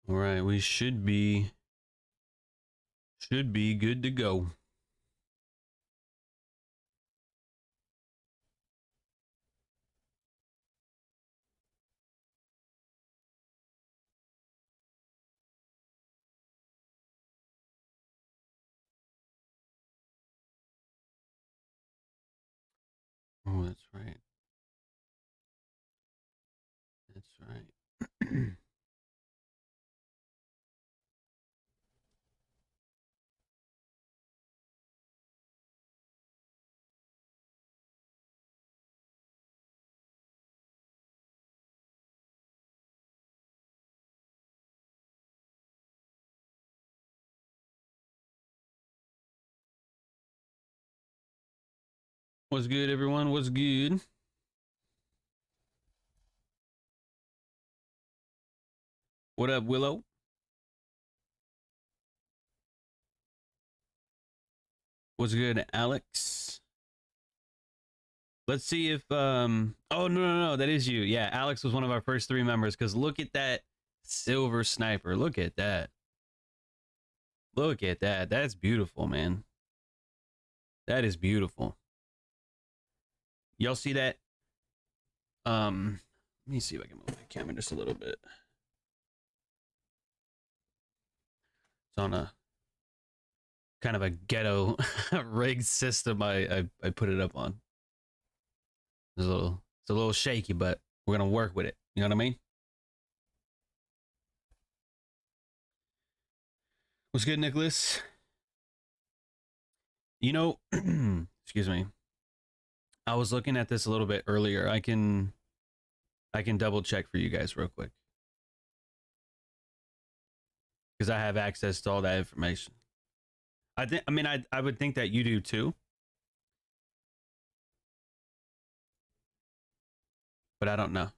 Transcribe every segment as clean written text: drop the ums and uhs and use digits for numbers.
All right, we should be good to go. Oh, that's right. That's right. What's good, everyone? What's good? What up, Willow? What's good, Alex? Let's see if oh no, that is you. Yeah, Alex was one of our first 3 members because look at that silver sniper. Look at that. Look at that. That's beautiful, man. That is beautiful. Y'all see that? Let me see if I can move the camera just a little bit. It's on a kind of a ghetto rigged system I put it up on. It's a little shaky, but we're gonna work with it. You know what I mean? What's good, Nicholas? You know, excuse me. I was looking at this a little bit earlier. I can double check for you guys real quick because I have access to all that information. I would think that you do too, but I don't know.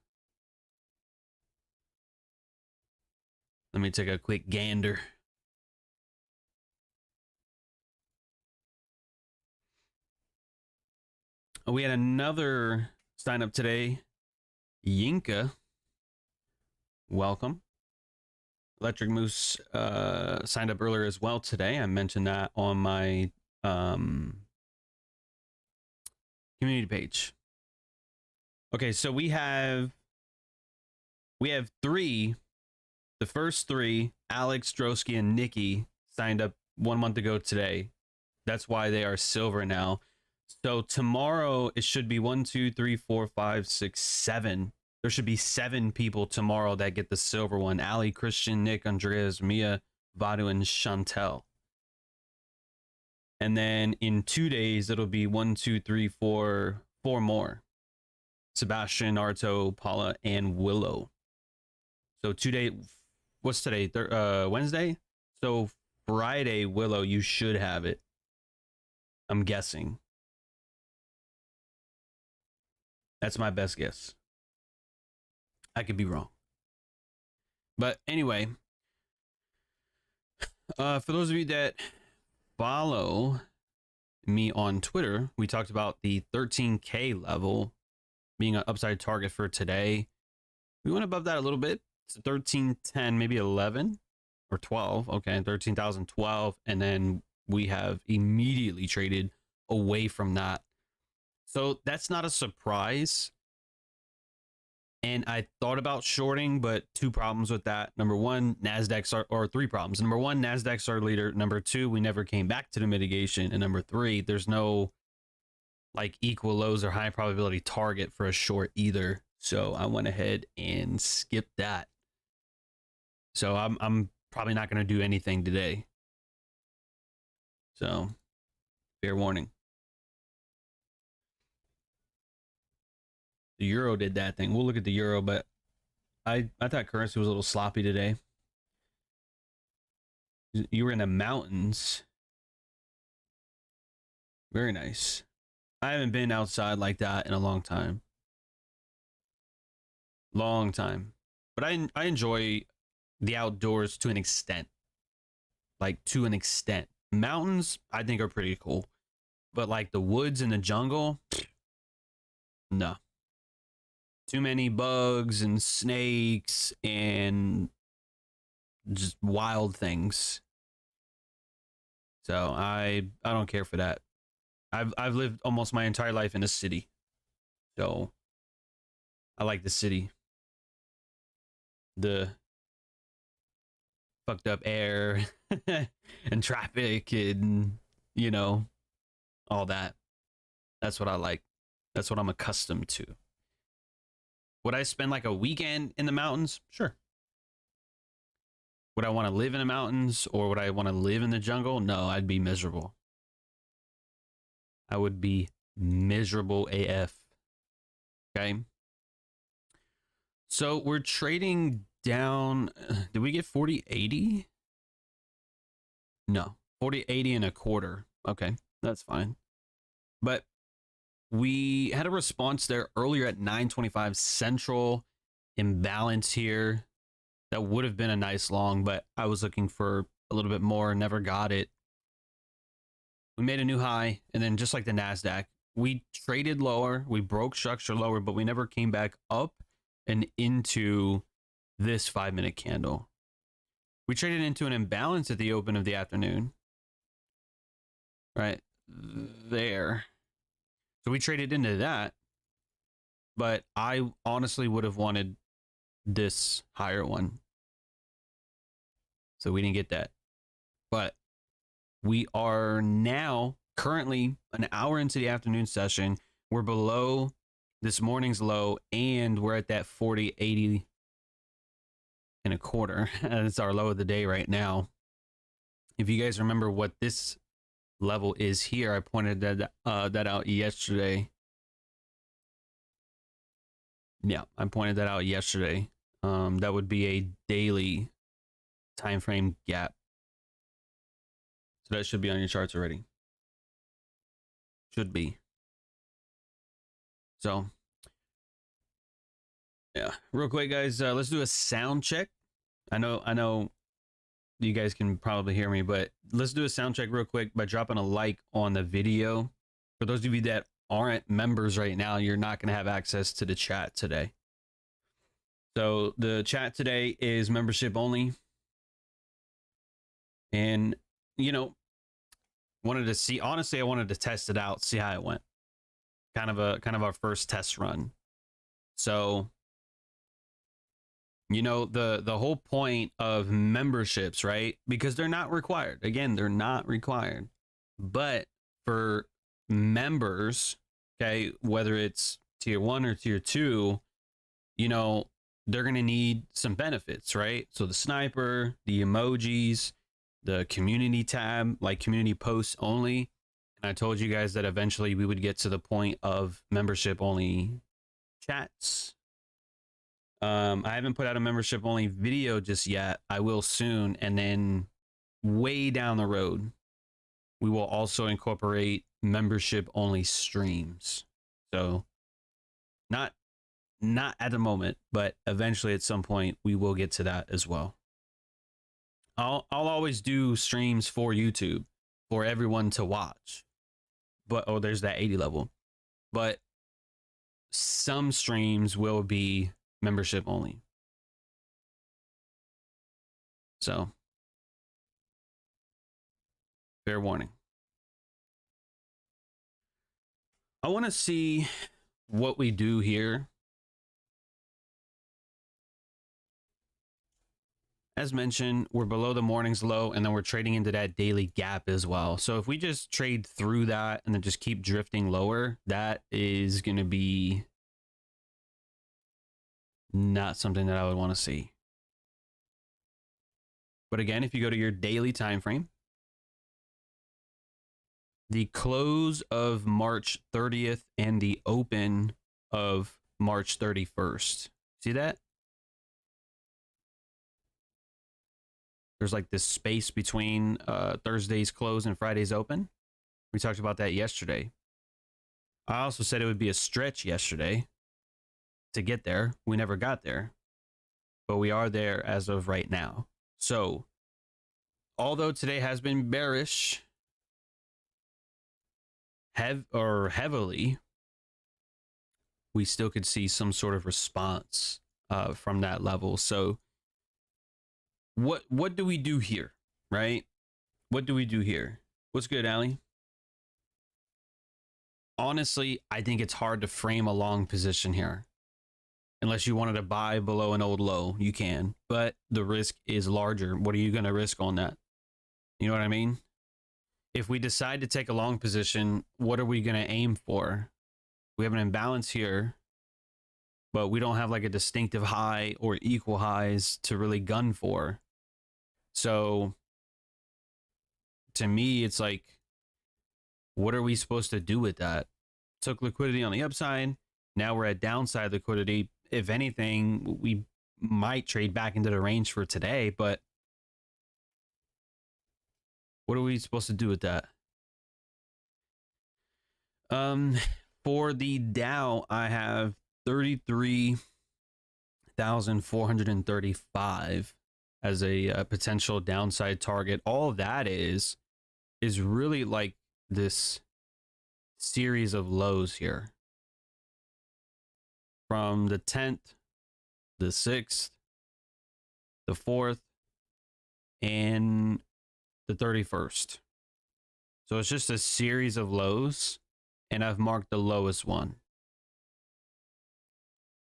Let me take a quick gander. We had another sign up today. Yinka, welcome. Electric Moose signed up earlier as well today. I mentioned that on my community page. Okay, so we have 3. The first 3, Alex, Drosky, and Nikki, signed up 1 month ago today. That's why they are silver now. So tomorrow it should be 1, 2, 3, 4, 5, 6, 7. There should be 7 people tomorrow that get the silver one. Ali, Christian, Nick, Andreas, Mia, Vadu, and Chantel. And then in 2 days, it'll be 1, 2, 3, 4 more. Sebastian, Arto, Paula, and Willow. So 2 days. What's today? Wednesday? So Friday, Willow, you should have it. I'm guessing. That's my best guess. I could be wrong. But anyway, for those of you that follow me on Twitter, we talked about the 13K level being an upside target for today. We went above that a little bit. It's 1310, maybe 11 or 12. Okay, 13,012. And then we have immediately traded away from that. So that's not a surprise. And I thought about shorting, but 2 problems with that. Number 1, NASDAQ, or 3 problems. Number 1, NASDAQ's our leader. Number 2, we never came back to the mitigation. And number 3, there's no like equal lows or high probability target for a short either. So I went ahead and skipped that. So I'm probably not going to do anything today. So fair warning. The euro did that thing. We'll look at the euro, but I thought currency was a little sloppy today. You were in the mountains. Very nice. I haven't been outside like that in a long time. Long time. But I enjoy the outdoors to an extent. Like to an extent. Mountains, I think, are pretty cool. But like the woods and the jungle, no. Too many bugs and snakes and just wild things. So I don't care for that. I've lived almost my entire life in a city. So I like the city. The fucked up air and traffic and all that. That's what I like. That's what I'm accustomed to. Would I spend like a weekend in the mountains? Sure. Would I want to live in the mountains or would I want to live in the jungle? No, I'd be miserable. I would be miserable AF. Okay. So we're trading down. Did we get 40.80? No, 40.80 and a quarter. Okay, that's fine. But we had a response there earlier at 9:25 Central. Imbalance here. That would have been a nice long, but I was looking for a little bit more, never got it. We made a new high, and then just like the NASDAQ, we traded lower, we broke structure lower, but we never came back up and into this 5-minute candle. We traded into an imbalance at the open of the afternoon. Right there. So we traded into that, but I honestly would have wanted this higher one. So we didn't get that. But we are now currently an hour into the afternoon session. We're below this morning's low and we're at that 40.80 and a quarter. It's our low of the day right now. If you guys remember what this level is here, I pointed that out yesterday. Yeah, I pointed that out yesterday. That would be a daily time frame gap. So that should be on your charts already. Should be. So yeah, real quick, guys, let's do a sound check. I know you guys can probably hear me, but let's do a sound check real quick by dropping a like on the video. For those of you that aren't members right now, you're not going to have access to the chat today. So the chat today is membership only. And, wanted to see, honestly, I wanted to test it out, see how it went. Kind of our first test run. So, the whole point of memberships, right? Because they're not required. Again, they're not required. But for members, okay, whether it's tier 1 or tier 2, they're going to need some benefits, right? So the sniper, the emojis, the community tab, like community posts only. And I told you guys that eventually we would get to the point of membership only chats. I haven't put out a membership only video just yet. I will soon. And then way down the road, we will also incorporate membership only streams. So not at the moment, but eventually at some point we will get to that as well. I'll always do streams for YouTube for everyone to watch. But there's that 80 level. But some streams will be membership only. So fair warning. I want to see what we do here. As mentioned, we're below the morning's low, and then we're trading into that daily gap as well. So if we just trade through that and then just keep drifting lower, that is going to be not something that I would want to see. But again, if you go to your daily time frame, the close of March 30th and the open of March 31st. See that? There's like this space between Thursday's close and Friday's open. We talked about that yesterday. I also said it would be a stretch yesterday to get there. We never got there, but we are there as of right now. So although today has been bearish, heavily, we still could see some sort of response from that level. So what do we do here, right? What do we do here? What's good, Allie? Honestly, I think it's hard to frame a long position here. Unless you wanted to buy below an old low, you can, but the risk is larger. What are you going to risk on that? You know what I mean? If we decide to take a long position, what are we going to aim for? We have an imbalance here, but we don't have like a distinctive high or equal highs to really gun for. So to me, it's like, what are we supposed to do with that? Took liquidity on the upside. Now we're at downside liquidity. If anything, we might trade back into the range for today, but what are we supposed to do with that? For the Dow, I have 33,435 as a potential downside target. All that is really like this series of lows here. From the 10th, the 6th, the 4th, and the 31st. So it's just a series of lows, and I've marked the lowest one.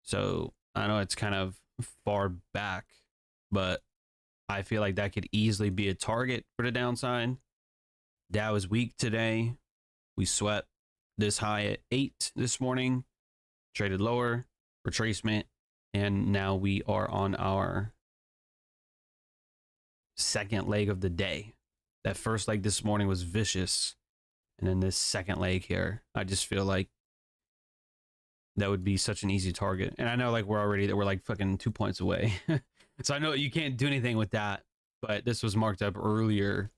So I know it's kind of far back, but I feel like that could easily be a target for the downside. Dow is weak today. We swept this high at 8 this morning, traded lower, retracement, and now we are on our second leg of the day. That first leg this morning was vicious, and then this second leg here, I just feel like that would be such an easy target. And I know like we're like fucking 2 points away. So I know you can't do anything with that, but this was marked up earlier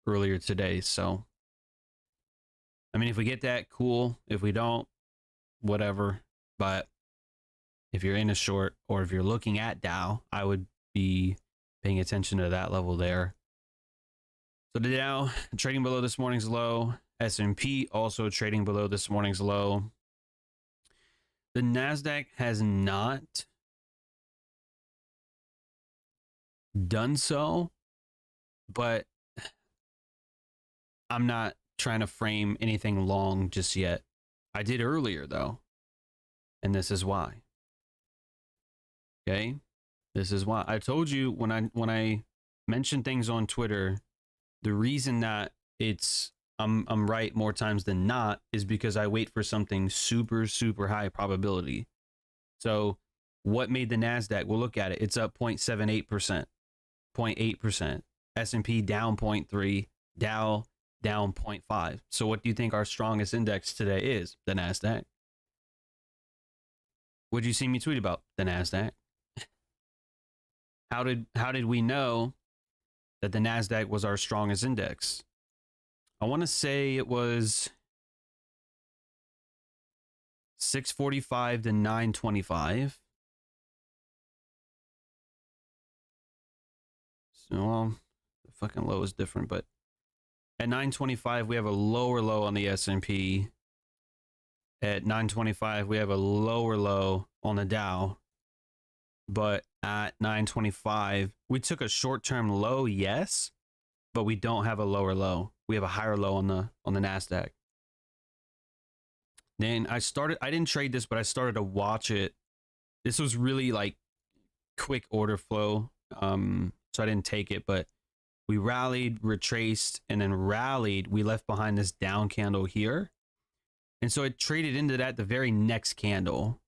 today. So I mean, if we get that, cool. If we don't, whatever. But if you're in a short, or if you're looking at Dow, I would be paying attention to that level there. So the Dow trading below this morning's low. S&P also trading below this morning's low. The NASDAQ has not done so, but I'm not trying to frame anything long just yet. I did earlier though, and this is why. Okay, this is why. I told you when I mentioned things on Twitter, the reason that I'm right more times than not is because I wait for something super high probability. So what made the NASDAQ? We'll look at it. It's up 0.78%, 0.8%. S&P down 0.3, Dow down 0.5. So what do you think our strongest index today is? The NASDAQ. What'd you see me tweet about? The NASDAQ. How did we know that the NASDAQ was our strongest index? I want to say it was 645 to 925. So, well, the fucking low is different, but at 925 we have a lower low on the S&P. At 925 we have a lower low on the Dow. But at 925 we took a short-term low, yes, but we don't have a lower low. We have a higher low on the NASDAQ. Then I didn't trade this, but I started to watch it. This was really like quick order flow. So I didn't take it, but we rallied, retraced, and then rallied. We left behind this down candle here. And so it traded into that the very next candle.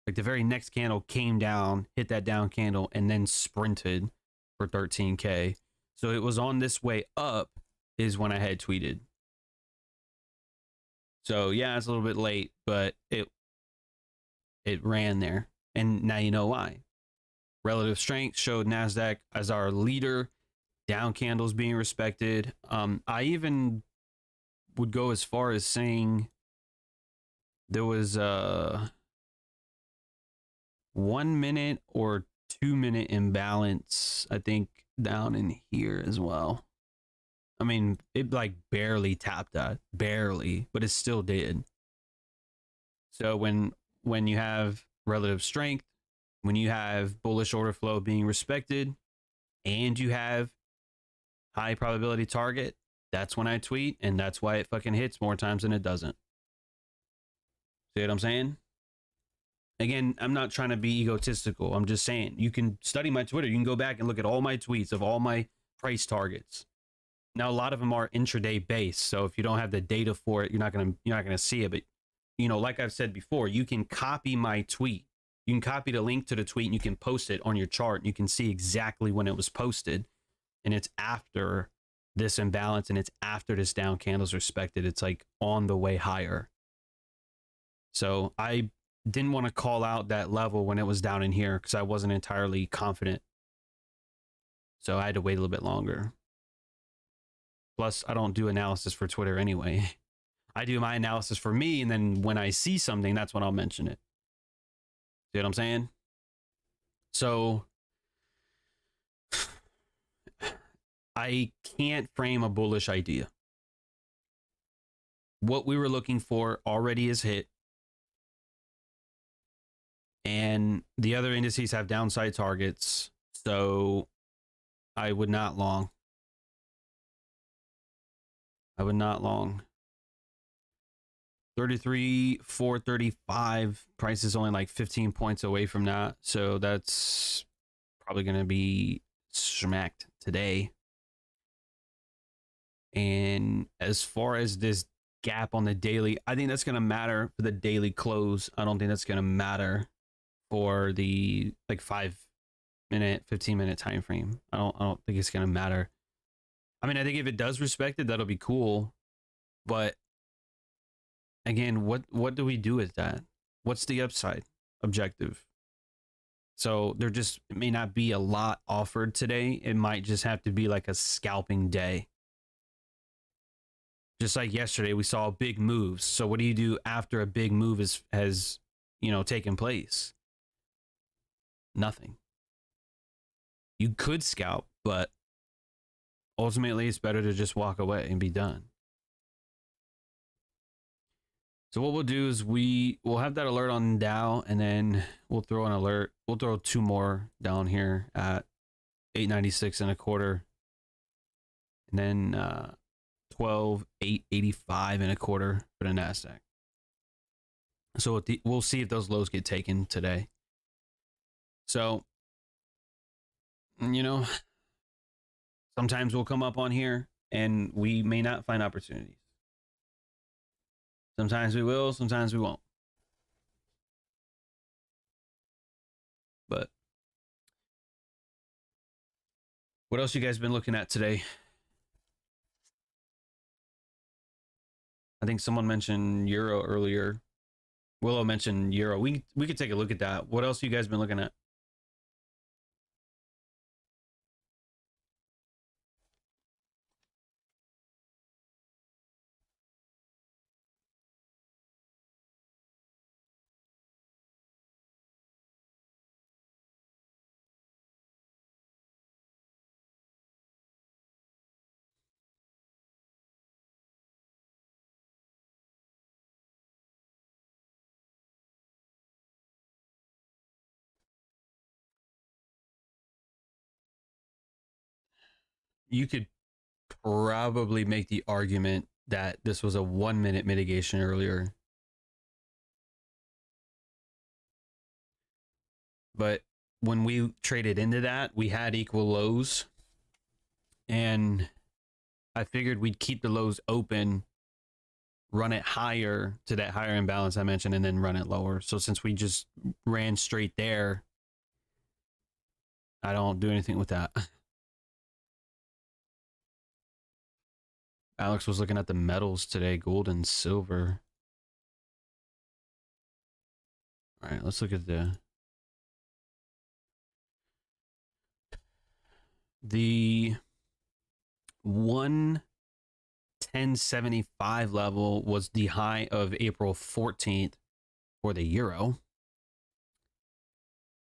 Like the very next candle came down, hit that down candle, and then sprinted for 13K. So it was on this way up is when I had tweeted. So yeah, it's a little bit late, but it ran there. And now you know why. Relative strength showed NASDAQ as our leader. Down candles being respected. I even would go as far as saying there was a 1 minute or 2 minute imbalance, I think, down in here as well. I mean, it like barely tapped that, barely, but it still did. So when you have relative strength, when you have bullish order flow being respected and you have high probability target, that's when I tweet, and that's why it fucking hits more times than it doesn't. See what I'm saying? Again, I'm not trying to be egotistical. I'm just saying, you can study my Twitter. You can go back and look at all my tweets of all my price targets. Now, a lot of them are intraday based, so if you don't have the data for it, you're not gonna see it. But you know, like I've said before, you can copy my tweet. You can copy the link to the tweet and you can post it on your chart. And you can see exactly when it was posted, and it's after this imbalance and it's after this down candle's respected. It's like on the way higher. So I didn't want to call out that level when it was down in here because I wasn't entirely confident. So I had to wait a little bit longer. Plus, I don't do analysis for Twitter anyway. I do my analysis for me, and then when I see something, that's when I'll mention it. See what I'm saying? So I can't frame a bullish idea. What we were looking for already is hit. And the other indices have downside targets. So I would not long. I would not long. 33,435 price is only like 15 points away from that. So that's probably going to be smacked today. And as far as this gap on the daily, I think that's going to matter for the daily close. I don't think that's going to matter for the like 5-minute, 15-minute time frame. I don't think it's going to matter. I mean, I think if it does respect it, that'll be cool. But again, what do we do with that? What's the upside objective? So there just may not be a lot offered today. It might just have to be like a scalping day. Just like yesterday, we saw big moves. So what do you do after a big move has taken place? Nothing. You could scalp, but ultimately it's better to just walk away and be done. So what we'll do is we'll have that alert on Dow, and then we'll throw an alert. We'll throw 2 more down here at 896.25, and then 12,885.25 for the NASDAQ. So we'll see if those lows get taken today. So, sometimes we'll come up on here and we may not find opportunities. Sometimes we will, sometimes we won't. But what else you guys been looking at today? I think someone mentioned Euro earlier. Willow mentioned Euro. We could take a look at that. What else you guys been looking at? You could probably make the argument that this was a 1-minute mitigation earlier. But when we traded into that, we had equal lows. And I figured we'd keep the lows open, run it higher to that higher imbalance I mentioned, and then run it lower. So since we just ran straight there, I don't do anything with that. Alex was looking at the metals today, gold and silver. All right, let's look at the 110.75 level was the high of April 14th for the euro.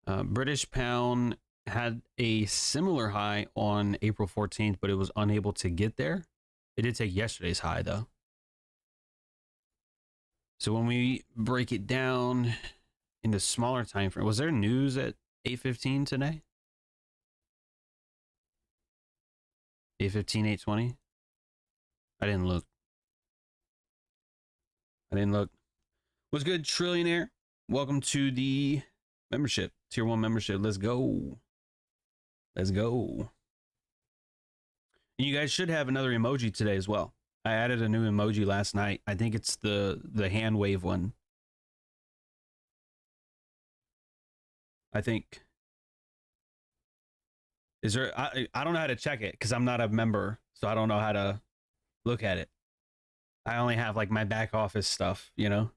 British pound had a similar high on April 14th, but it was unable to get there. It did take yesterday's high though. So when we break it down into smaller time frame, was there news at 815 today. 815, 820. I didn't look. What's good, Trillionaire? Welcome to the membership, tier 1 membership. Let's go. And you guys should have another emoji today as well. I added a new emoji last night. I think it's the hand wave one. I think. Is there? I don't know how to check it because I'm not a member, so I don't know how to look at it. I only have like my back office stuff, you know.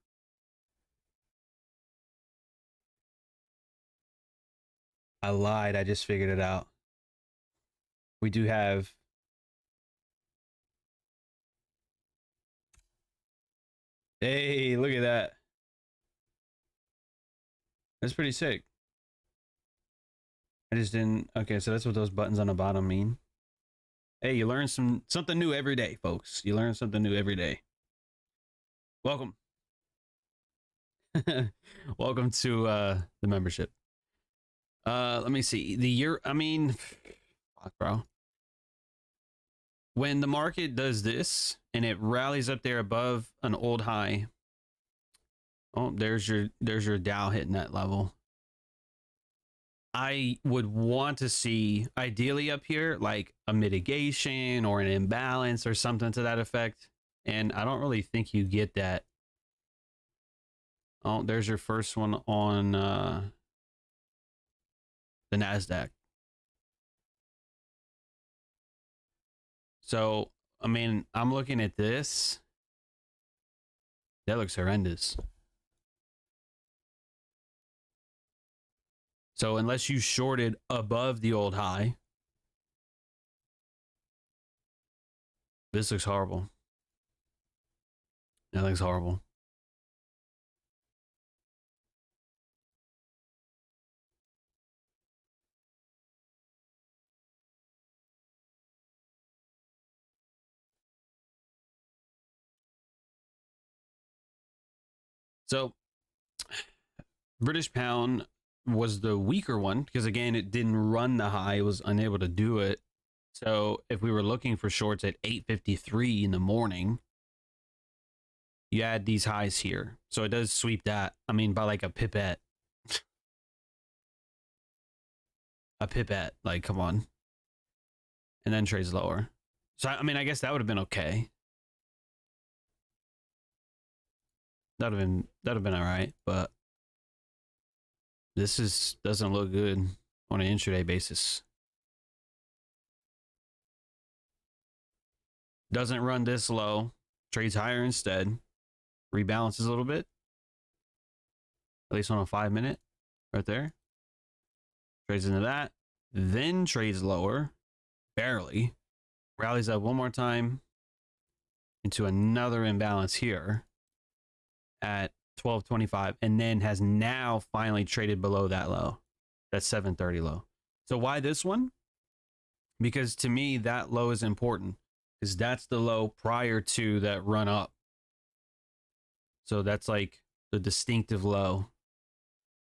I lied. I just figured it out. We do have. Hey, look at that. That's pretty sick. I just didn't. Okay, so that's what those buttons on the bottom mean. Hey, you learn something new every day, folks. You learn something new every day. Welcome. Welcome to the membership. Let me see. The year, I mean, fuck, bro. When the market does this and it rallies up there above an old high. Oh, there's your Dow hitting that level. I would want to see, ideally up here, like a mitigation or an imbalance or something to that effect. And I don't really think you get that. Oh, there's your first one on the NASDAQ. So, I mean, I'm looking at this. That looks horrendous. So unless you shorted above the old high, this looks horrible. That looks horrible. So British pound was the weaker one because, again, it didn't run the high. It was unable to do it. So if we were looking for shorts at 8:53 in the morning, you add these highs here. So it does sweep that. I mean, by like a pipette. A pipette. Like, come on. And then trades lower. So, I mean, I guess that would have been okay. That'd have been all right, but this doesn't look good on an intraday basis. Doesn't run this low, trades higher instead, rebalances a little bit, at least on a 5-minute, right there. Trades into that, then trades lower, barely, rallies up one more time into another imbalance here at 12.25, and then has now finally traded below that low, that 7:30 low. So why this one? Because to me, that low is important, because that's the low prior to that run up. So that's like the distinctive low.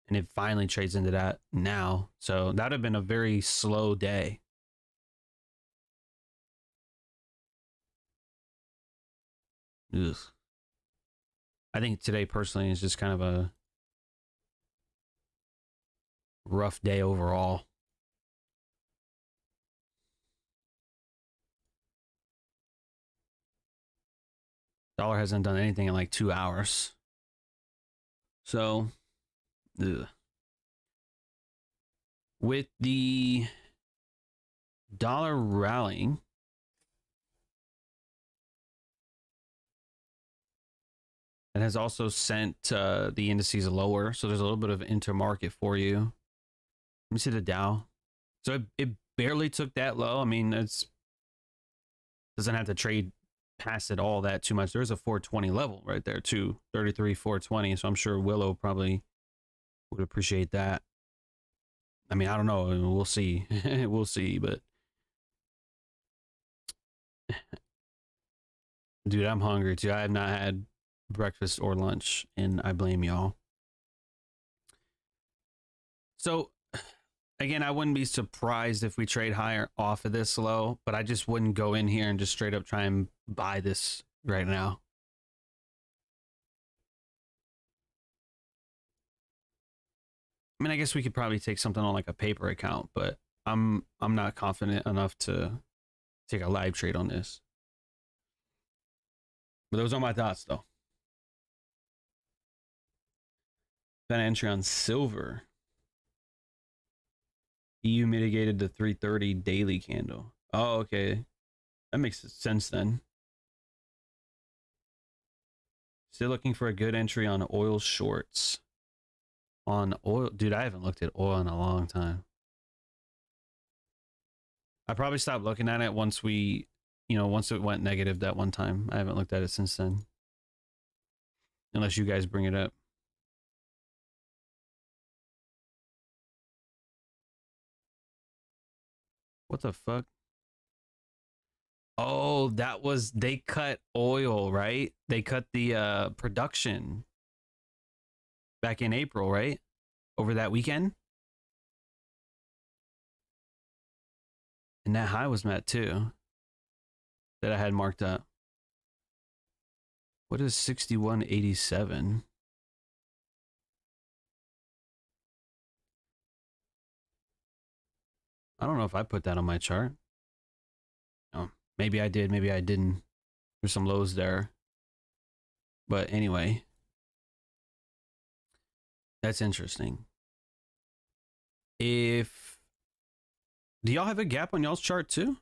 And it finally trades into that now. So that would have been a very slow day. Ugh. I think today personally is just kind of a rough day overall. Dollar hasn't done anything in like 2 hours. So, ugh. With the dollar rallying, it has also sent the indices lower. So there's a little bit of intermarket for you. Let me see the Dow. So it barely took that low. I mean, it's doesn't have to trade past it all that too much. There's a 420 level right there too, 33 420. So I'm sure Willow probably would appreciate that. I mean, I don't know. We'll see. We'll see. But dude, I'm hungry too. I have not had breakfast or lunch, and I blame y'all. So Again, I wouldn't be surprised if we trade higher off of this low, but I just wouldn't go in here and just straight up try and buy this right now. I mean, I guess we could probably take something on like a paper account, but I'm not confident enough to take a live trade on this. But those are my thoughts, though. Got an entry on silver. EU mitigated the 330 daily candle. Oh, okay. That makes sense then. Still looking for a good entry on oil shorts. On oil, dude, I haven't looked at oil in a long time. I probably stopped looking at it once once it went negative that one time. I haven't looked at it since then. Unless you guys bring it up. What the fuck? Oh, they cut oil, right? They cut the production back in April, right? Over that weekend. And that high was met too. That I had marked up. What is 6187? I don't know if I put that on my chart. Oh, maybe I did, maybe I didn't. There's some lows there. But anyway, that's interesting. Do y'all have a gap on y'all's chart too?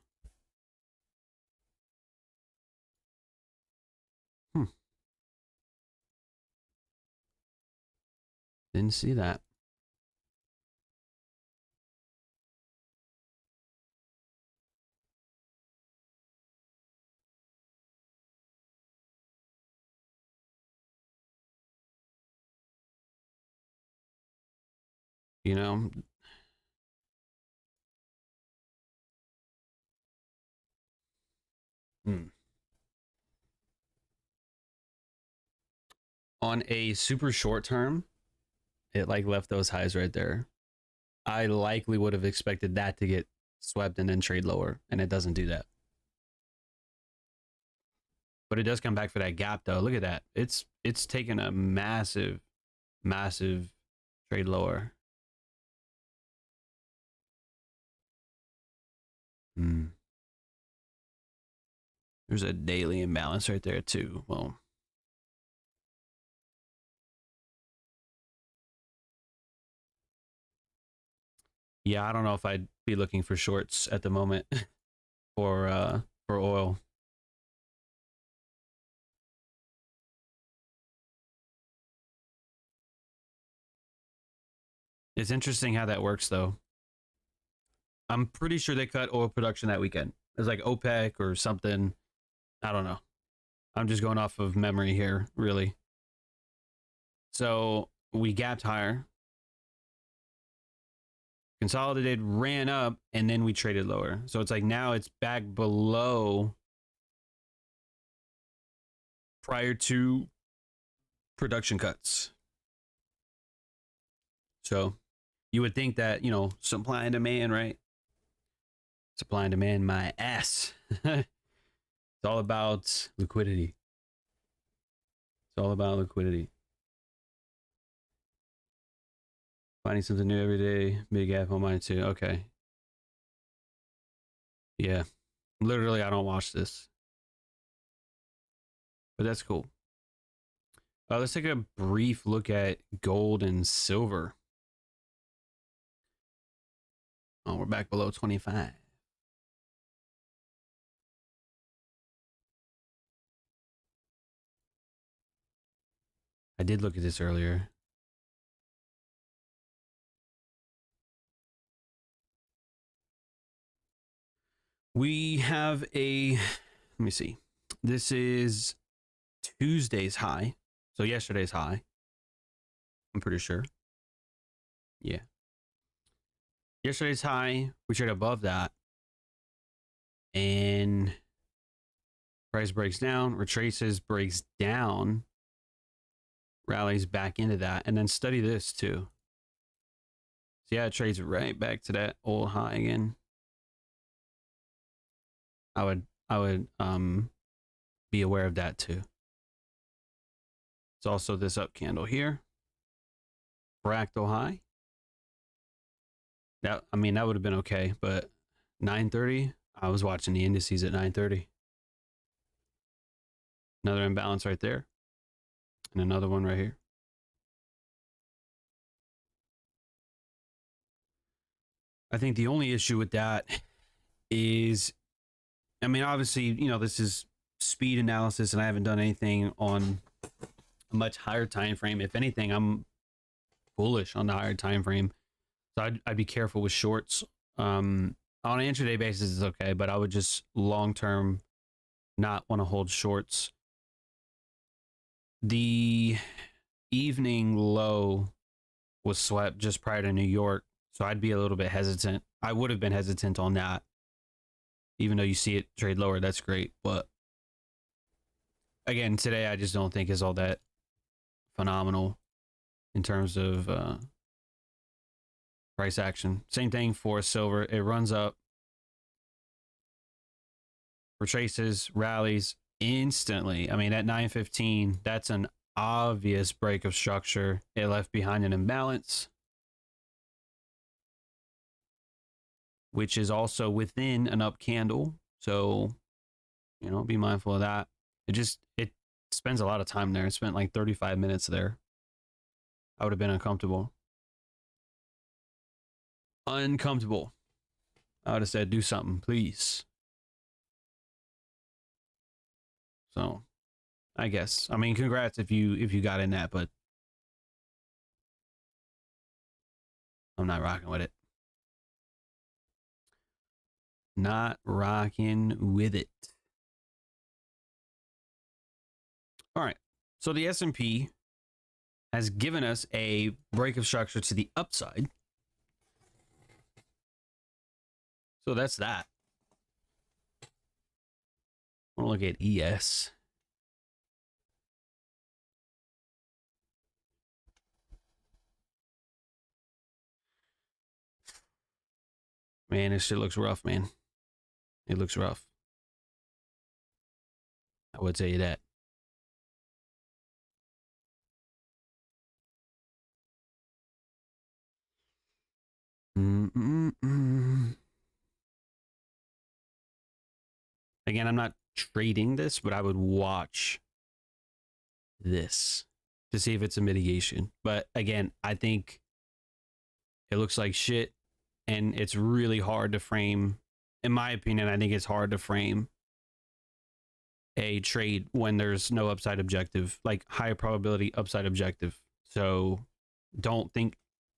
Didn't see that. You know, on a super short term, it like left those highs right there. I likely would have expected that to get swept and then trade lower, and it doesn't do that. But it does come back for that gap though. Look at that. It's taken a massive trade lower. There's a daily imbalance right there too. Well, yeah, I don't know if I'd be looking for shorts at the moment for oil. It's interesting how that works though. I'm pretty sure they cut oil production that weekend. It's like OPEC or something. I don't know. I'm just going off of memory here, really. So we gapped higher, consolidated, ran up, and then we traded lower. So it's like now it's back below prior to production cuts. So you would think that, supply and demand, right? Supply and demand, my ass. It's all about liquidity. It's all about liquidity. Finding something new every day. Big gap on mine too. Okay. Yeah. Literally, I don't watch this. But that's cool. Let's take a brief look at gold and silver. Oh, we're back below 25. I did look at this earlier. We have let me see. This is Tuesday's high. So yesterday's high. I'm pretty sure. Yeah. Yesterday's high, we trade above that. And price breaks down, retraces, breaks down, rallies back into that. And then study this too. So yeah, it trades right back to that old high again. I would be aware of that too. It's also this up candle here. Fractal high. That, I mean, that would have been okay, but 9:30, I was watching the indices at 9:30. Another imbalance right there. And another one right here. I think the only issue with that is, I mean, obviously, you know, this is speed analysis and I haven't done anything on a much higher time frame. If anything, I'm bullish on the higher time frame. So I'd be careful with shorts. On an intraday basis is okay, but I would just long term not want to hold shorts. The evening low was swept just prior to New York, so I'd be a little bit hesitant. I would have been hesitant on that. Even though you see it trade lower, that's great. But again, today I just don't think is all that phenomenal in terms of price action. Same thing for silver. It runs up, retraces, rallies instantly. I mean, at 9:15, that's an obvious break of structure. It left behind an imbalance, which is also within an up candle. So, you know, be mindful of that. It spends a lot of time there. It spent like 35 minutes there. I would have been uncomfortable. Uncomfortable. I would have said, do something, please. So, I guess. I mean, congrats if you got in that, but I'm not rocking with it. Not rocking with it. All right. So the S&P has given us a break of structure to the upside. So that's that. I want to look at ES. Man, this shit looks rough, man. It looks rough. I would tell you that. Again, I'm not trading this, but I would watch this to see if it's a mitigation. But again, I think it looks like shit, and it's really hard to frame. In my opinion, I think it's hard to frame a trade when there's no upside objective, like high probability upside objective. So don't think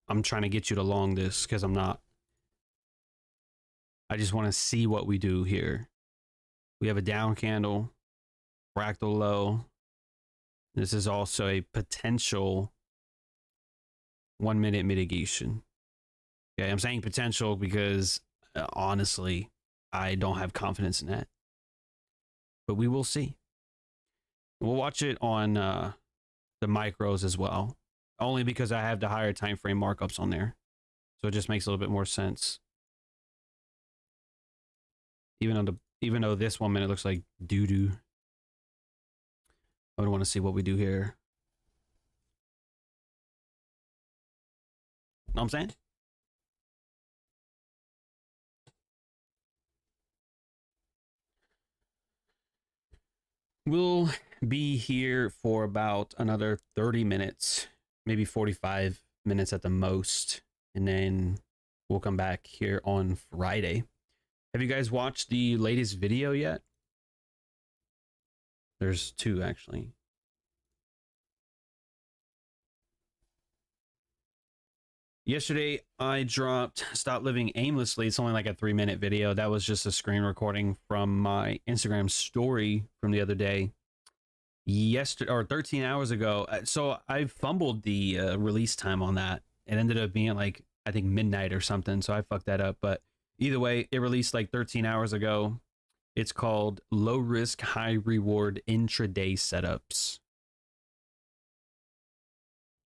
I'm trying to get you to long this, because I'm not. I just want to see what we do here. We have a down candle, fractal low. This is also a potential 1 minute mitigation. Okay, I'm saying potential because honestly, I don't have confidence in that. But we will see. We'll watch it on the micros as well, only because I have the higher time frame markups on there. So it just makes a little bit more sense. Even though this 1 minute looks like doo-doo. I would want to see what we do here. Know what I'm saying? We'll be here for about another 30 minutes, maybe 45 minutes at the most. And then we'll come back here on Friday. Have you guys watched the latest video yet? There's two, actually. Yesterday, I dropped Stop Living Aimlessly. It's only like a 3-minute video. That was just a screen recording from my Instagram story from the other day. Yesterday, or 13 hours ago. So I fumbled the release time on that. It ended up being like, I think midnight or something. So I fucked that up. But either way, it released like 13 hours ago. It's called Low Risk, High Reward Intraday Setups.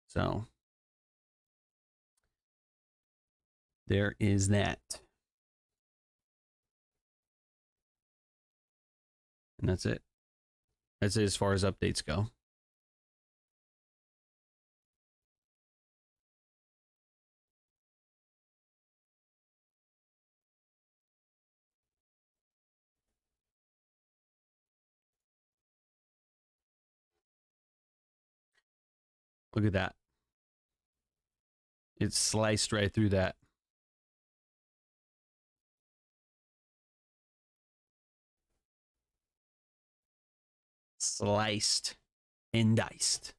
So there is that. And that's it. That's it as far as updates go. Look at that. It sliced right through that. Sliced and diced.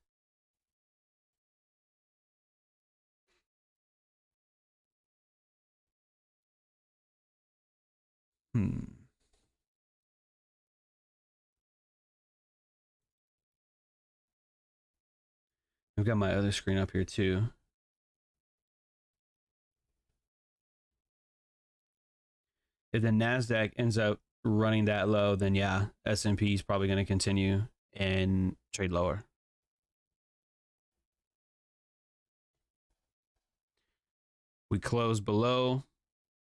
I've got my other screen up here too. If the NASDAQ ends up running that low, then yeah, S&P is probably going to continue and trade lower. We close below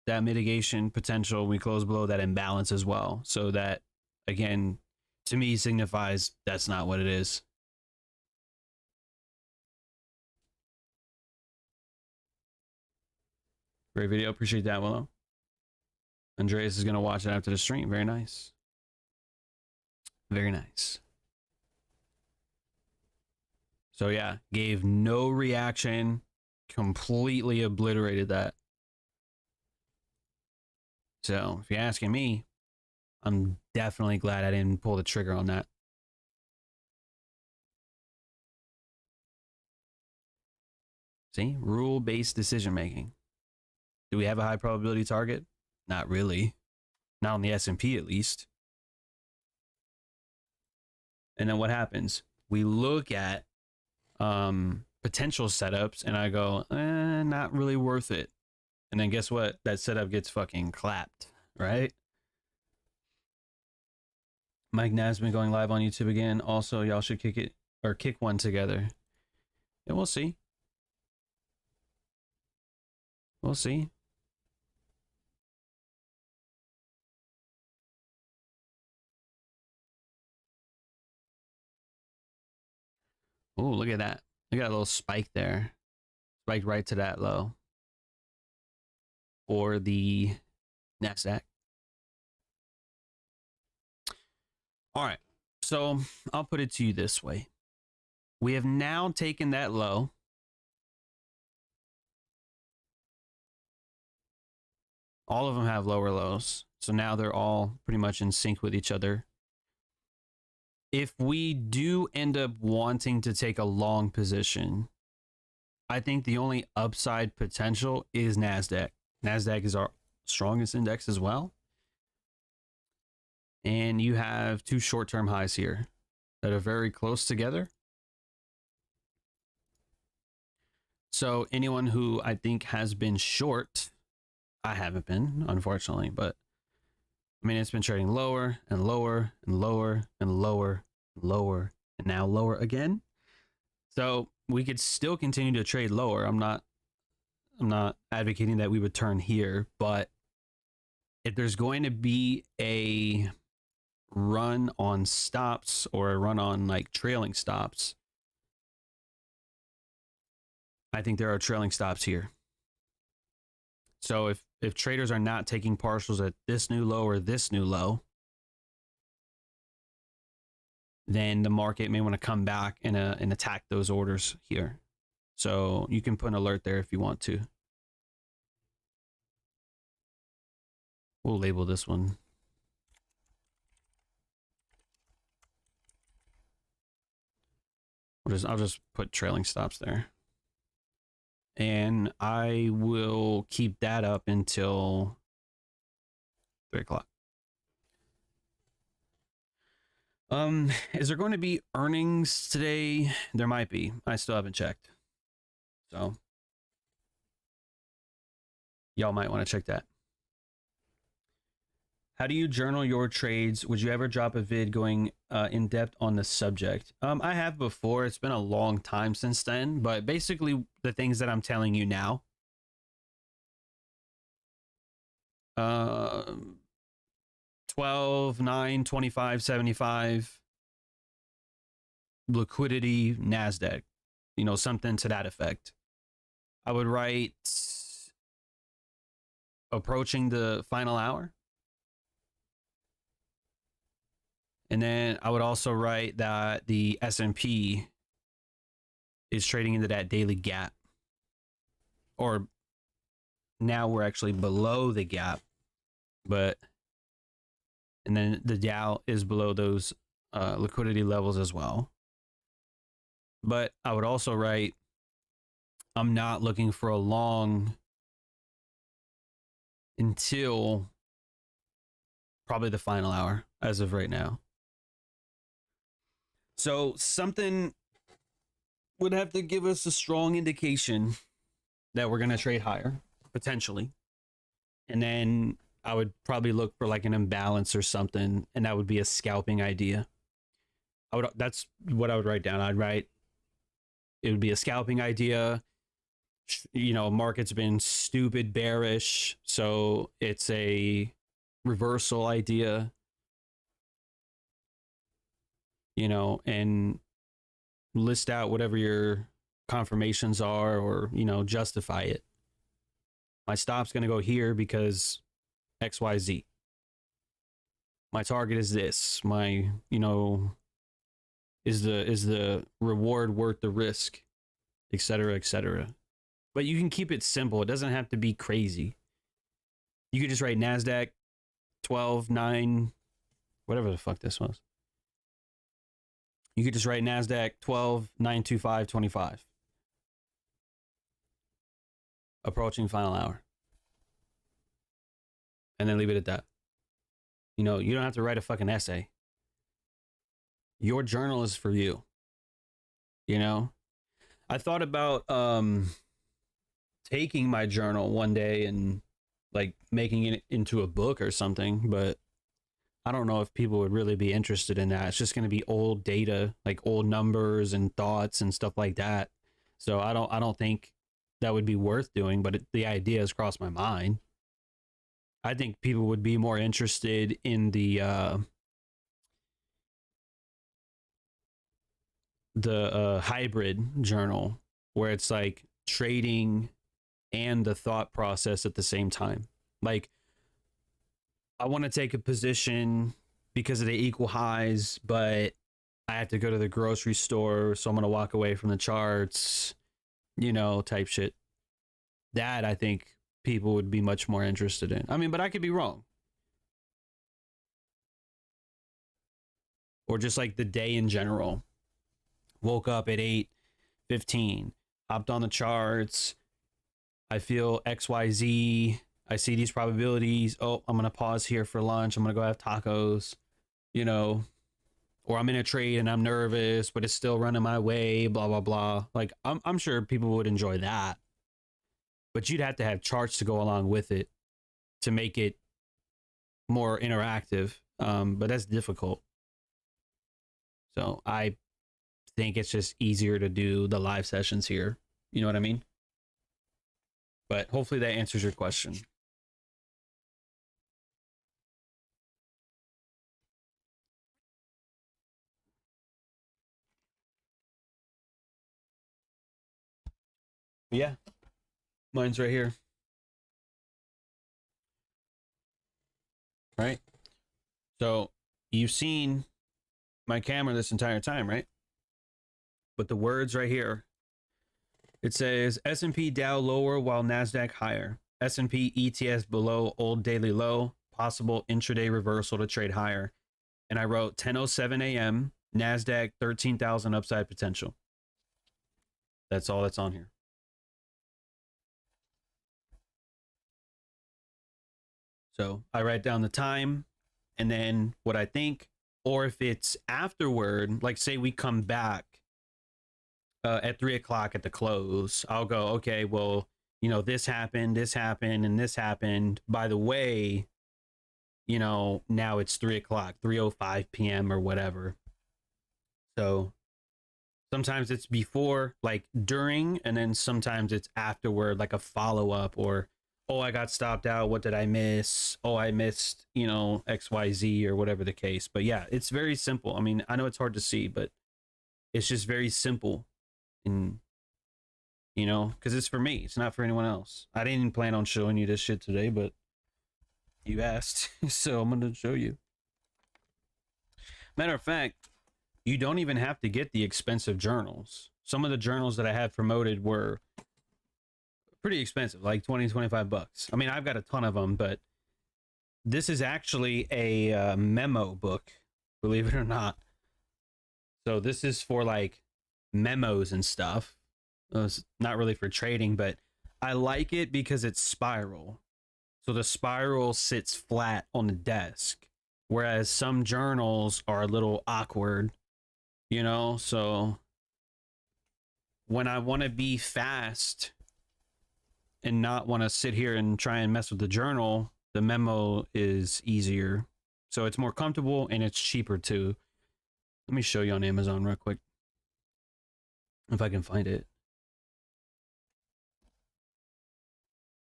that mitigation potential. We close below that imbalance as well. So that, again, to me signifies that's not what it is. Great video. Appreciate that, Willow. Andreas is going to watch it after the stream. Very nice. Very nice. So yeah, gave no reaction, completely obliterated that. So if you're asking me, I'm definitely glad I didn't pull the trigger on that. See, rule-based decision making. Do we have a high probability target? Not really. Not on the S&P at least. And then what happens? We look at potential setups and I go, not really worth it. And then guess what? That setup gets fucking clapped, right? Mike Nav's been going live on YouTube again. Also, y'all should kick it or kick one together. Yeah, we'll see. We'll see. Oh, look at that. Look at that little spike there. Spiked right to that low. Or the NASDAQ. All right. So I'll put it to you this way. We have now taken that low. All of them have lower lows. So now they're all pretty much in sync with each other. If we do end up wanting to take a long position, I think the only upside potential is NASDAQ. NASDAQ is our strongest index as well. And you have two short-term highs here that are very close together. So anyone who I think has been short, I haven't been, unfortunately, but I mean, it's been trading lower and lower and lower and lower and lower and now lower again. So we could still continue to trade lower. I'm not advocating that we would turn here, but if there's going to be a run on stops or a run on like trailing stops, I think there are trailing stops here. So if traders are not taking partials at this new low or this new low, then the market may want to come back and attack those orders here. So you can put an alert there if you want to. We'll label this one. I'll just put trailing stops there. And I will keep that up until 3 o'clock. Is there going to be earnings today? There might be. I still haven't checked. So y'all might want to check that. How do you journal your trades? Would you ever drop a vid going in depth on the subject? I have before. It's been a long time since then, but basically the things that I'm telling you now, uh 12, 9, 25, 75 liquidity NASDAQ, something to that effect. I would write approaching the final hour. And then I would also write that the S&P is trading into that daily gap. Or now we're actually below the gap, and then the Dow is below those liquidity levels as well. But I would also write, I'm not looking for a long until probably the final hour as of right now. So something would have to give us a strong indication that we're going to trade higher, potentially. And then I would probably look for like an imbalance or something, and that would be a scalping idea. That's what I would write down. I'd write, it would be a scalping idea. Market's been stupid bearish, so it's a reversal idea. And list out whatever your confirmations are, or justify it. My stop's going to go here because XYZ. My target is this. My is the reward worth the risk, etc., etc. But you can keep it simple. It doesn't have to be crazy. You could just write NASDAQ 12, 9, whatever the fuck this was. You could just write NASDAQ 12, 9, 25, 25. Approaching final hour. And then leave it at that. You don't have to write a fucking essay. Your journal is for you. I thought about taking my journal one day and like making it into a book or something, but I don't know if people would really be interested in that. It's just going to be old data, like old numbers and thoughts and stuff like that. So I don't think that would be worth doing, but the idea has crossed my mind. I think people would be more interested in the hybrid journal, where it's like trading and the thought process at the same time. Like, I want to take a position because of the equal highs, but I have to go to the grocery store, so I'm going to walk away from the charts, type shit. That I think people would be much more interested in. I mean, but I could be wrong. Or just like the day in general. Woke up at 8:15, hopped on the charts. I feel XYZ. I see these probabilities. Oh, I'm going to pause here for lunch. I'm going to go have tacos, or I'm in a trade and I'm nervous, but it's still running my way, blah, blah, blah. Like, I'm sure people would enjoy that, but you'd have to have charts to go along with it to make it more interactive. But that's difficult. So I think it's just easier to do the live sessions here. You know what I mean? But hopefully that answers your question. Yeah, mine's right here. Right? So you've seen my camera this entire time, right? But the words right here, it says S&P Dow lower while NASDAQ higher. S&P ETS below old daily low. Possible intraday reversal to trade higher. And I wrote 10:07 a.m. NASDAQ 13,000 upside potential. That's all that's on here. So I write down the time and then what I think, or if it's afterward, like say we come back at 3 o'clock at the close, I'll go, okay, well, this happened, and this happened. By the way, now it's 3 o'clock, 3:05 p.m. or whatever. So sometimes it's before, like during, and then sometimes it's afterward, like a follow-up or oh, I got stopped out. What did I miss? Oh, I missed, you know, XYZ or whatever the case. But yeah, it's very simple. I mean, I know it's hard to see, but it's just very simple. And, you know, because it's for me, it's not for anyone else. I didn't plan on showing you this shit today, but you asked. So I'm going to show you. Matter of fact, you don't even have to get the expensive journals. Some of the journals that I had promoted were pretty expensive, like 20, 25 bucks. I mean, I've got a ton of them, but this is actually a memo book, believe it or not. So this is for like memos and stuff. It's not really for trading, but I like it because it's spiral. So the spiral sits flat on the desk, whereas some journals are a little awkward, you know? So when I want to be fast and not want to sit here and try and mess with the journal, the memo is easier. So it's more comfortable and it's cheaper too. Let me show you on Amazon real quick, if I can find it.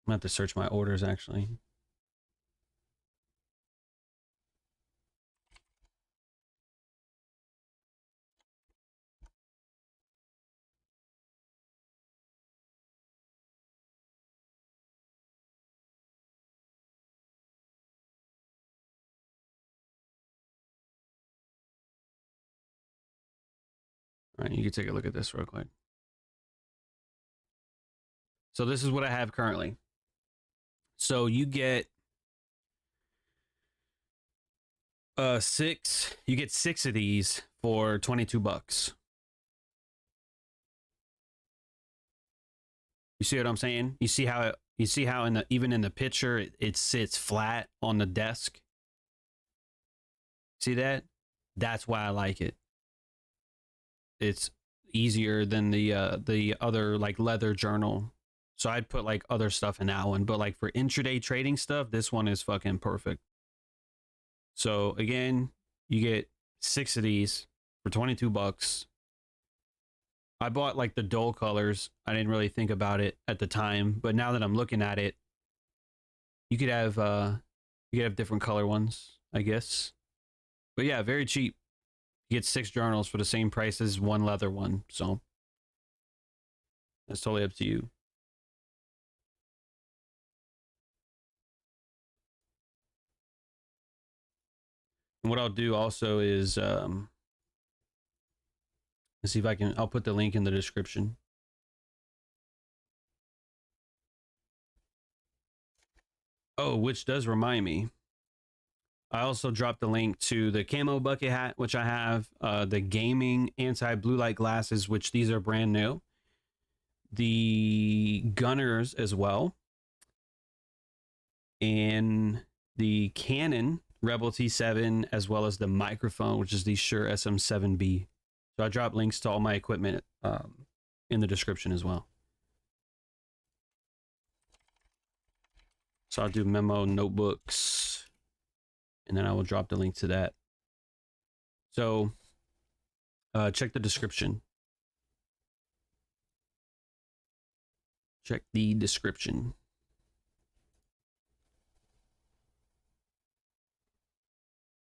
I'm gonna have to search my orders actually. All right, you can take a look at this real quick. So this is what I have currently. So you get you get 6 of these for 22 bucks. You see what I'm saying? You see how in the even in the picture it sits flat on the desk? See that? That's why I like it. It's easier than the other like leather journal. So I'd put like other stuff in that one, but like for intraday trading stuff, this one is fucking perfect. So again, you get 6 of these for 22 bucks. I bought like the dull colors. I didn't really think about it at the time, but now that I'm looking at it, you could have different color ones, I guess. But yeah, very cheap. You get 6 journals for the same price as one leather one. So that's totally up to you. And what I'll do also is let's see if I'll put the link in the description. Oh, which does remind me, I also dropped the link to the camo bucket hat, which I have, the gaming anti-blue light glasses, which these are brand new, the gunners as well, and the Canon Rebel T7, as well as the microphone, which is the Shure SM7B. So I dropped links to all my equipment in the description as well. So I'll do memo notebooks, and then I will drop the link to that. So check the description. Check the description.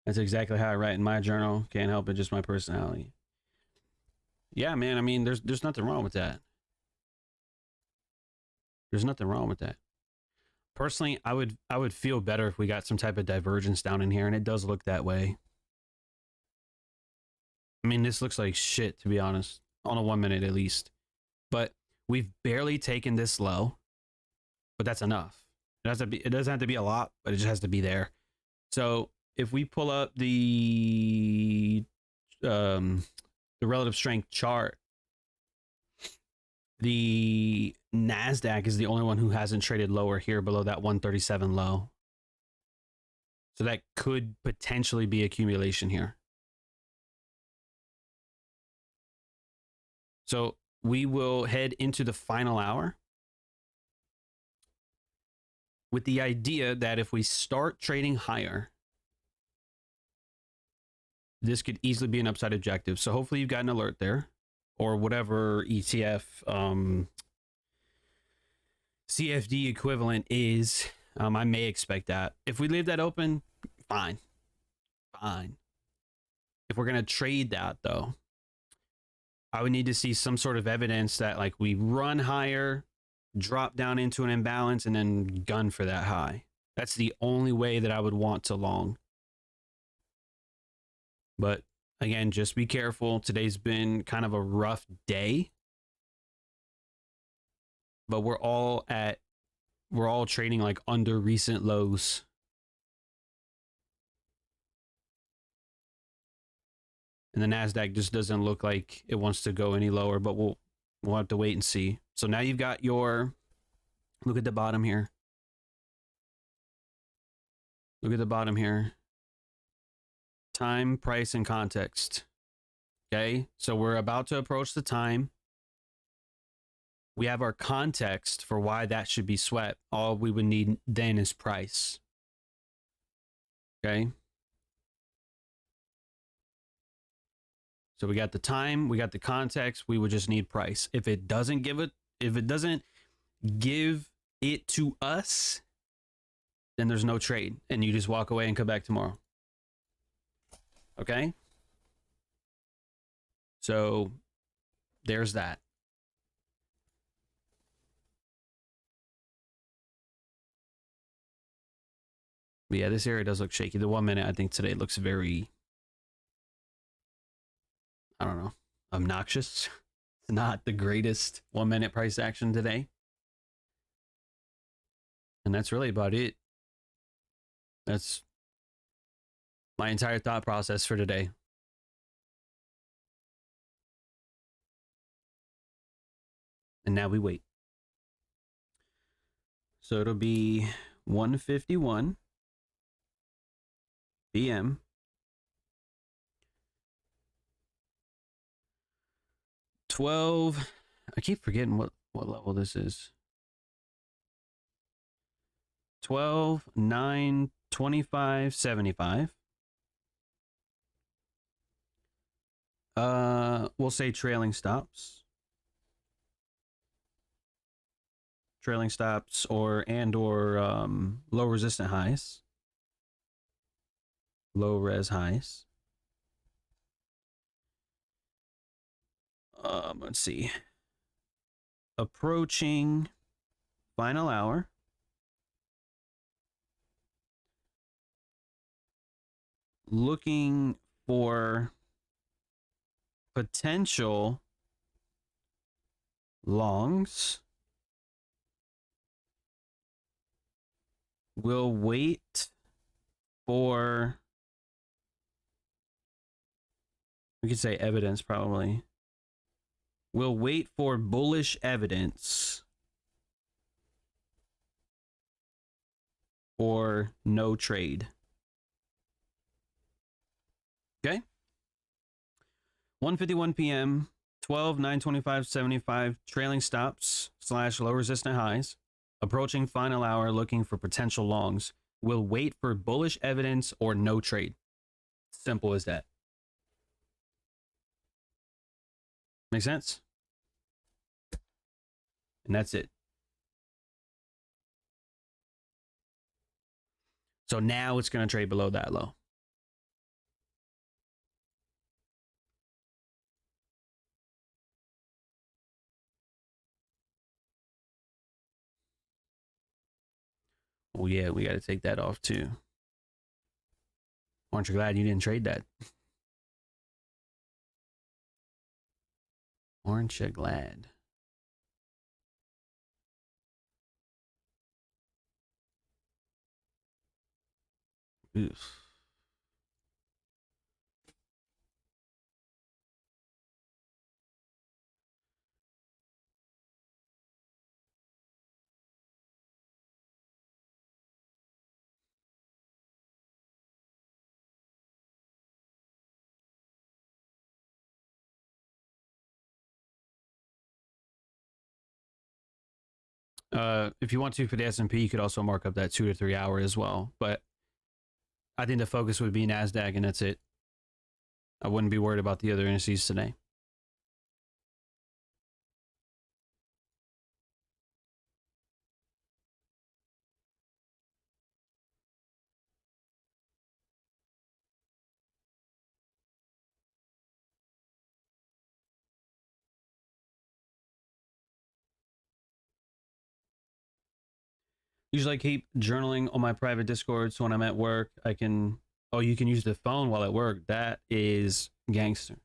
That's exactly how I write in my journal. Can't help it, just my personality. Yeah, man. I mean, there's nothing wrong with that. There's nothing wrong with that. Personally, I would feel better if we got some type of divergence down in here, and it does look that way. I mean, this looks like shit, to be honest, on a 1 minute at least. But we've barely taken this low, but that's enough. It doesn't have to be a lot, but it just has to be there. So if we pull up the relative strength chart, the NASDAQ is the only one who hasn't traded lower here below that 137 low. So that could potentially be accumulation here. So we will head into the final hour with the idea that if we start trading higher, this could easily be an upside objective. So hopefully you've got an alert there, or whatever ETF CFD equivalent is. I may expect that. If we leave that open, fine. Fine. If we're going to trade that, though, I would need to see some sort of evidence that, like, we run higher, drop down into an imbalance, and then gun for that high. That's the only way that I would want to long. But again, just be careful. Today's been kind of a rough day. But we're all trading like under recent lows. And the NASDAQ just doesn't look like it wants to go any lower, but we'll have to wait and see. So now you've got your, look at the bottom here. Look at the bottom here. Time, price, and context. Okay, so we're about to approach the time. We have our context for why that should be swept. All we would need then is price. Okay. So we got the time, we got the context, we would just need price. If it doesn't give it to us, then there's no trade and you just walk away and come back tomorrow. Okay? So there's that. But yeah, this area does look shaky. The 1 minute, I think today looks very, I don't know, obnoxious. It's not the greatest 1 minute price action today. And that's really about it. That's my entire thought process for today. And now we wait. So it'll be 1:51 p.m. I keep forgetting what level this is. 12, 9, 25, 75. We'll say trailing stops. Trailing stops or low resistant highs. Low res highs. Let's see. Approaching final hour. Looking for potential longs. We'll wait for, we could say evidence probably. We'll wait for bullish evidence or no trade. Okay. 1:51 p.m. 12, 9, 25, 75 trailing stops / low resistant highs. Approaching final hour, looking for potential longs. We'll wait for bullish evidence or no trade. Simple as that. Make sense? And that's it. So now it's going to trade below that low. Oh yeah, we got to take that off too. Aren't you glad you didn't trade that? Aren't you glad? Oof. If you want to for the S&P, you could also mark up that 2 to 3 hour as well. But I think the focus would be NASDAQ, and that's it. I wouldn't be worried about the other indices today. Usually I keep journaling on my private Discord, so when I'm at work, I can... Oh, you can use the phone while at work. That is gangster.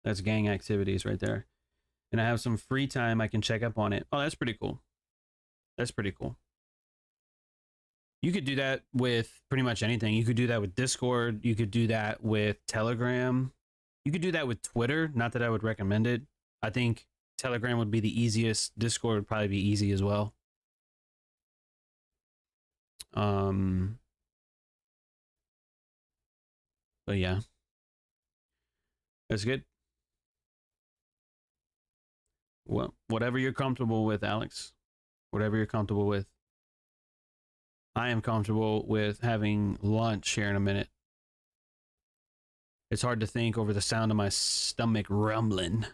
That's gang activities right there. And I have some free time, I can check up on it. Oh, that's pretty cool. That's pretty cool. You could do that with pretty much anything. You could do that with Discord. You could do that with Telegram. You could do that with Twitter. Not that I would recommend it. I think Telegram would be the easiest. Discord would probably be easy as well. But yeah, that's good. Well, whatever you're comfortable with, Alex. Whatever you're comfortable with. I am comfortable with having lunch here in a minute. It's hard to think over the sound of my stomach rumbling.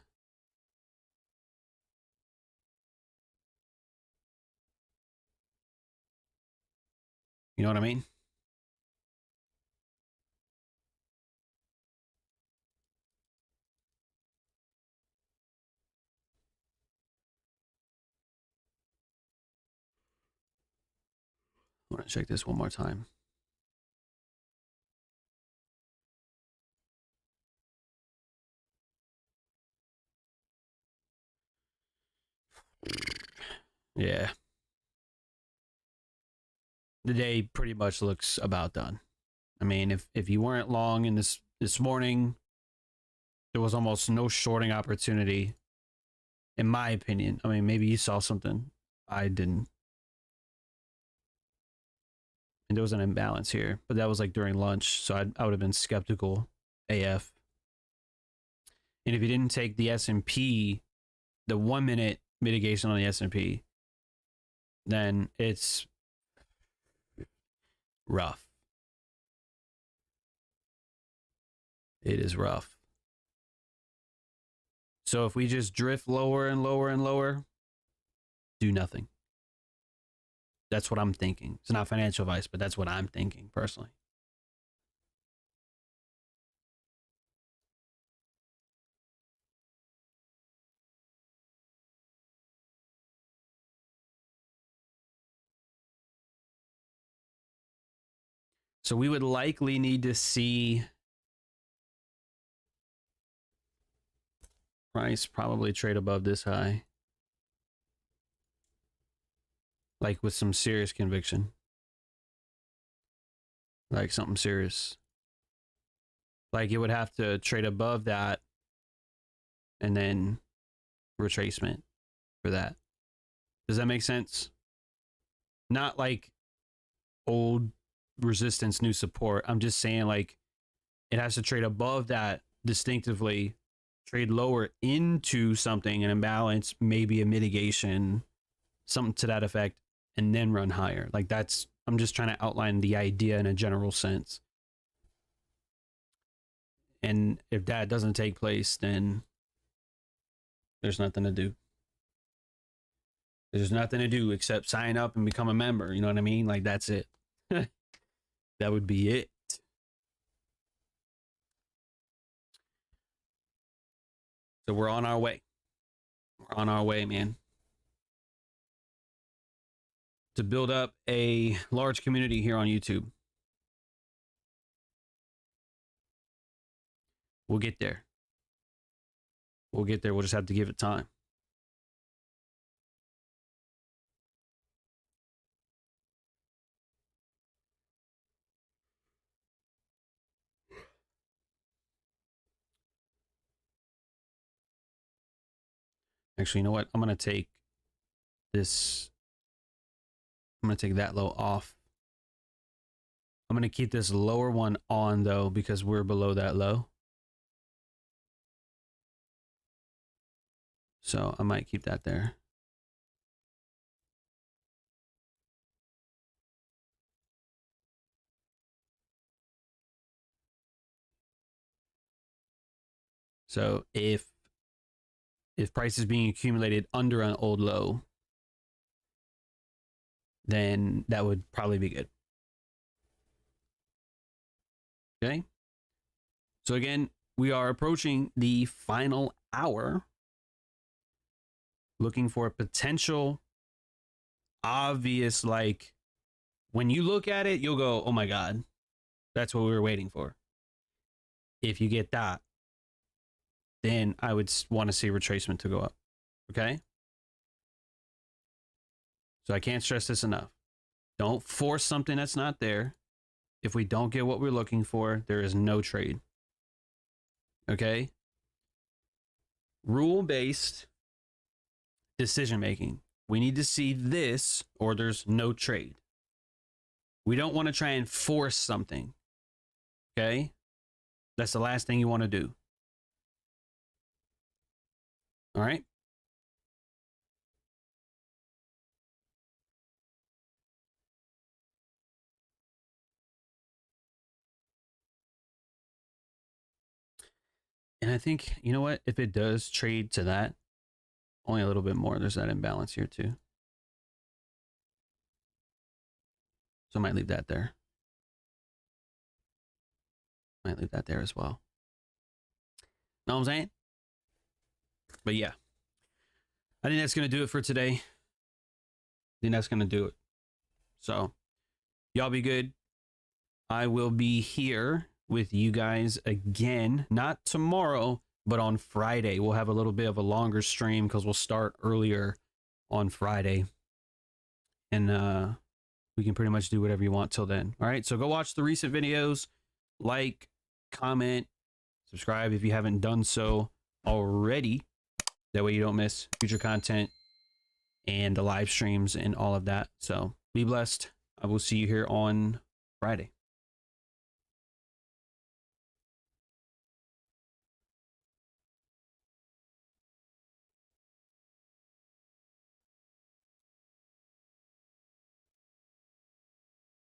You know what I mean? I want to check this one more time. Yeah. The day pretty much looks about done. I mean, if you weren't long in this morning, there was almost no shorting opportunity, in my opinion. I mean, maybe you saw something. I didn't. And there was an imbalance here, but that was like during lunch, so I would have been skeptical AF. And if you didn't take the S&P, the 1 minute mitigation on the S&P, then it's rough. It is rough. So if we just drift lower and lower and lower, do nothing. That's what I'm thinking. It's not financial advice, but that's what I'm thinking personally. So we would likely need to see price probably trade above this high. Like with some serious conviction. Like something serious. Like it would have to trade above that and then retracement for that. Does that make sense? Not like old resistance, new support. I'm just saying like it has to trade above that distinctively, trade lower into something, an imbalance, maybe a mitigation, something to that effect, and then run higher. Like that's, I'm just trying to outline the idea in a general sense. And if that doesn't take place, then there's nothing to do. There's nothing to do except sign up and become a member. You know what I mean? Like that's it. That would be it. So we're on our way. We're on our way, man. To build up a large community here on YouTube. We'll get there. We'll get there. We'll just have to give it time. Actually, you know what? I'm going to take this. I'm going to take that low off. I'm going to keep this lower one on though, because we're below that low. So I might keep that there. So if price is being accumulated under an old low, then that would probably be good. Okay. So again, we are approaching the final hour, looking for a potential obvious, like when you look at it, you'll go, oh my God, that's what we were waiting for. If you get that, then I would want to see retracement to go up. Okay. So I can't stress this enough. Don't force something that's not there. If we don't get what we're looking for, there is no trade. Okay. Rule-based decision making. We need to see this or there's no trade. We don't want to try and force something. Okay. That's the last thing you want to do. All right. And I think, you know what? If it does trade to that, only a little bit more, there's that imbalance here too. So I might leave that there. Might leave that there as well. Know what I'm saying? But yeah, I think that's going to do it for today. I think that's going to do it. So y'all be good. I will be here with you guys again, not tomorrow, but on Friday. We'll have a little bit of a longer stream because we'll start earlier on Friday. And we can pretty much do whatever you want till then. All right, so go watch the recent videos, like, comment, subscribe if you haven't done so already. That way you don't miss future content and the live streams and all of that. So be blessed. I will see you here on Friday.